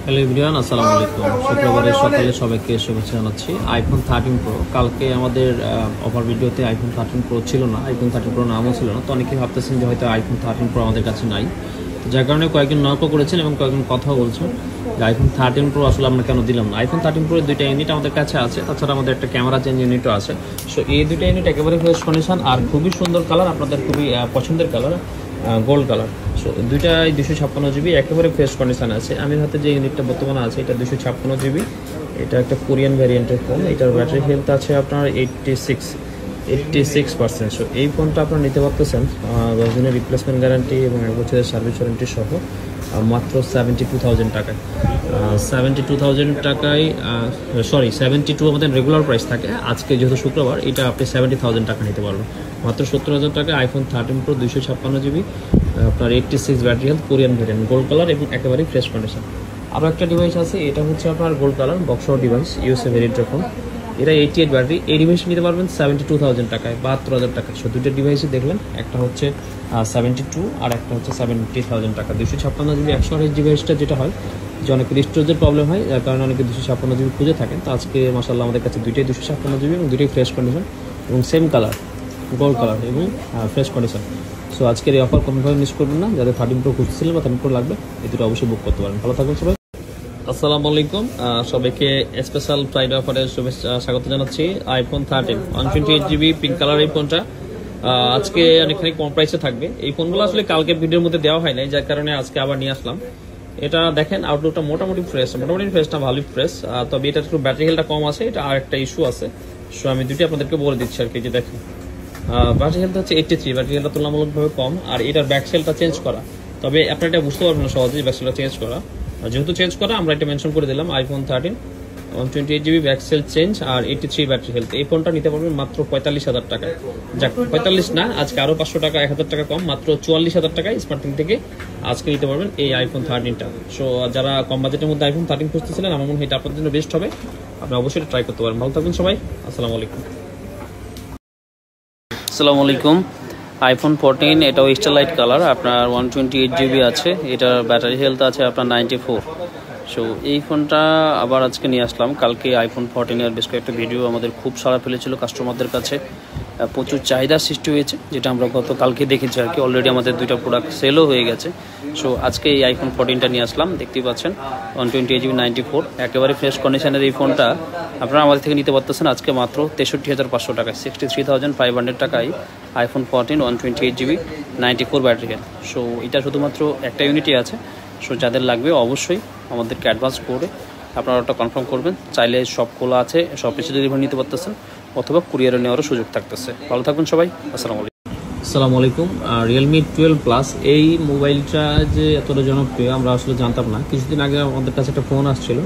Hello everyone, আসসালামু আলাইকুম। শুক্রবারের সকালে সবাইকে শুভেচ্ছা জানাচ্ছি। আইফোন 13 প্রো, কালকে আমাদের অফার ভিডিওতে আইফোন 13 প্রো ছিল না, আইফোন 13 প্রো নামও ছিল না। তো অনেকেই ভাবতেছেন যে হয়তো আইফোন 13 প্রো আমাদের কাছে নাই, যার কারণে কয়েকজন নকও করেছেন এবং কয়েকজন কথাও বলছেন যে আইফোন 13 প্রো আসলে আমরা কেন দিলাম না। আইফোন 13 প্রো দুইটা ইউনিট আমাদের কাছে আছে, তাছাড়া আমাদের একটা ক্যামেরা চেঞ্জ ইউনিটও আছে। সো এই দুইটা ইউনিট একেবারে ফ্রেশ কন্ডিশন আর খুবই সুন্দর কালার, আপনাদের খুবই পছন্দের কালার, গোল্ড কালার। সো দুইটাই 256 জিবি একেবারে ফ্রেশ কন্ডিশন আছে। আমার হাতে যে ইউনিটটা বর্তমানে আছে এটা 256 জিবি, এটা একটা কোরিয়ান ভ্যারিয়েন্টের ফোন। এটার ব্যাটারি হেলথ আছে আপনার 86%। সো এই ফোনটা আপনারা নিতে পারতেছেন 10 দিনের রিপ্লেসমেন্ট গ্যারান্টি এবং 1 বছরের সার্ভিস ওয়ারেন্টি সহ মাত্র 72,000 টাকায়। 72,000 টাকায়, সরি 72 আমাদের রেগুলার প্রাইস থাকে। আজকে যেহেতু শুক্রবার, এটা আপনি 70,000 টাকা নিতে পারবেন মাত্র 70,000 টাকায়। আইফোন 13 প্রো 256 জিবি, আপনার 86 battery health, Korean variant, gold colour এবং একেবারেই ফ্রেশ কন্ডিশন। আরও একটা ডিভাইস আছে, এটা হচ্ছে আপনার গোল্ড কালার বক্সর ডিভাইস, ইউএসএ ভ্যারিয়েন্টের ফোন। এটা 88 ব্যাটারি, এই ডিভাইস নিতে পারবেন 72,000 টাকায়, 72,000 টাকা। সো দুটো ডিভাইসই দেখলেন, একটা হচ্ছে 72 আর একটা হচ্ছে 70,000 টাকা। 256 জিবি 128 ডিভাইসটা যেটা হয় যে অনেকের স্টোরেজের প্রবলেম হয়, যার কারণে অনেকে 256 জিবি খুঁজে থাকেন। তো আজকে মাশাআল্লাহ আমাদের কাছে দুইটাই 256 জিবি এবং দুটোই ফ্রেশ কন্ডিশন এবং সেম কালার, গোল্ড কালার এবং ফ্রেশ কন্ডিশন। সো আজকের এই অফার কোনোভাবে মিস করবেন না। যাদের 13 প্রো খুঁজছিলেন বা 13 প্রো লাগবে, এই দুটো অবশ্যই বুক করতে পারেন। ভালো থাকবেন সবাই। আসসালামু আলাইকুম, সবাইকে স্পেশাল ফ্রাইডে অফারের শুভেচ্ছা স্বাগত জানাচ্ছি। আইফোন 13 128 জিবি পিঙ্ক কালার এই ফোনটা আজকে অনেকখানি কম প্রাইসে থাকবে। এই ফোনগুলো আসলে কালকে ভিডিওর মধ্যে দেওয়া হয় নাই, যার কারণে আজকে আবার নিয়ে আসলাম। এটা দেখেন আউটলুকটা মোটামুটি ফ্রেশটা ভালোই ফ্রেশ, তবে এটা একটু ব্যাটারি হেলথটা কম আছে, এটা আর একটা ইস্যু আছে। সো আমি দুটি আপনাদেরকে বলে দিচ্ছি আর কি। যে দেখেন ব্যাটারি হেলথ হচ্ছে 83, ব্যাটারি হেলথটা তুলনামূলকভাবে কম। আর এটার ব্যাক সেলটা চেঞ্জ করা, তবে আপনারা এটা বুঝতে পারবেন না সহজেই ব্যাক সেলটা চেঞ্জ করা। যেহেতু চেঞ্জ করা, আমরা এটা মেনশন করে দিলাম। IPhone 13 128 GB back shell change আর 83 ব্যাটারি হেলথ, এই ফোনটা নিতে পারবেন মাত্র 45,000 টাকায়। যাক, 45 না, আজকে আরো 500 টাকা 1,000 টাকা কম, মাত্র 44,000 টাকায় স্মার্টফোন থেকে আজকে নিতে পারবেন এই আইফোন 13টা। সো যারা কম বাজেটের মধ্যে আইফোন 13 খুঁজতেছিলেন, আমার মনে হয় এটা আপনাদের জন্য বেস্ট হবে। আপনি অবশ্যই ট্রাই করতে পারেন। ভালো থাকবেন সবাই, আসসালামু আলাইকুম। আসসালামু আলাইকুম। আইফোন 14, এটাও স্টারলাইট কালার, আপনার 128 জিবি আছে, এটার ব্যাটারি হেলথ আছে আপনার 94। সো এই ফোনটা আবার আজকে নিয়ে আসলাম। কালকে আইফোন 14 বেশ কয়েকটা ভিডিও আমাদের খুব সাড়া ফেলেছিল, কাস্টমারদের কাছে প্রচুর চাহিদার সৃষ্টি হয়েছে, যেটা আমরা কালকে দেখেছি আর কি। অলরেডি আমাদের দুইটা প্রোডাক্ট সেলও হয়ে গেছে। সো আজকে এই আইফোন 14টা নিয়ে আসলাম। দেখতেই পাচ্ছেন 128 জিবি 94, একেবারে ফ্রেশ কন্ডিশনের এই ফোনটা আপনারা আমাদের থেকে নিতে পারতেছেন আজকে মাত্র 63,500 টাকায়, 63,500 টাকায় iPhone 14 128 GB 94 battery health. So এটা শুধুমাত্র একটা ইউনিটই আছে। সো যাদের লাগবে অবশ্যই আমাদেরকে অ্যাডভান্স করে আপনারা ওটা কনফার্ম করবেন। চাইলে সব খোলা আছে, সব কিছু ডেলিভারি নিতে পারতেছেন, অথবা কুরিয়ারে নেওয়ারও সুযোগ থাকতেছে। ভালো থাকবেন সবাই, আসসালামু আলাইকুম। রিয়েলমি 12 প্লাস এই মোবাইলটা যে এতটা জনপ্রিয় আমরা আসলে জানতাম না। কিছুদিন আগে আমাদের কাছে একটা ফোন আসছিল।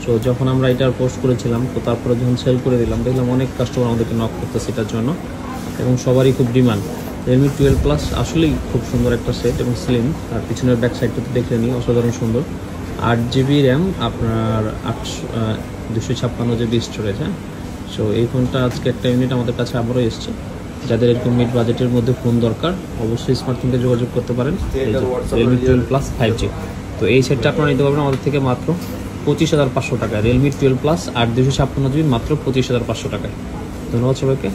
সো যখন আমরা এটার পোস্ট করেছিলাম, তো তারপরে যখন সেল করে দিলাম, দেখলাম অনেক কাস্টমার আমাদেরকে নক করতেছে এটার জন্য এবং সবারই খুব ডিমান্ড। রিয়েলমি 12 প্লাস আসলেই খুব সুন্দর একটা সেট এবং স্লিম। আর পিছনের ব্যাক সাইডটা তো দেখলে নিই, অসাধারণ সুন্দর। 8 জিবি র্যাম, আপনার 256 জিবি স্টোরেজ। হ্যাঁ, সো এই ফোনটা আজকে একটা ইউনিট আমাদের কাছে আবারও এসছে। যাদের একটু মিড বাজেটের মধ্যে ফোন দরকার, অবশ্যই স্মার্টফোনকে যোগাযোগ করতে পারেন। রিয়েলমি 12 প্লাস 5G, তো এই সেটটা আপনারা নিতে পারবেন আমাদের থেকে মাত্র 25,500 টাকায়। রিয়েলমি 12 প্লাস 8 256 জিবি মাত্র 25,500 টাকায়। ধন্যবাদ সবাইকে।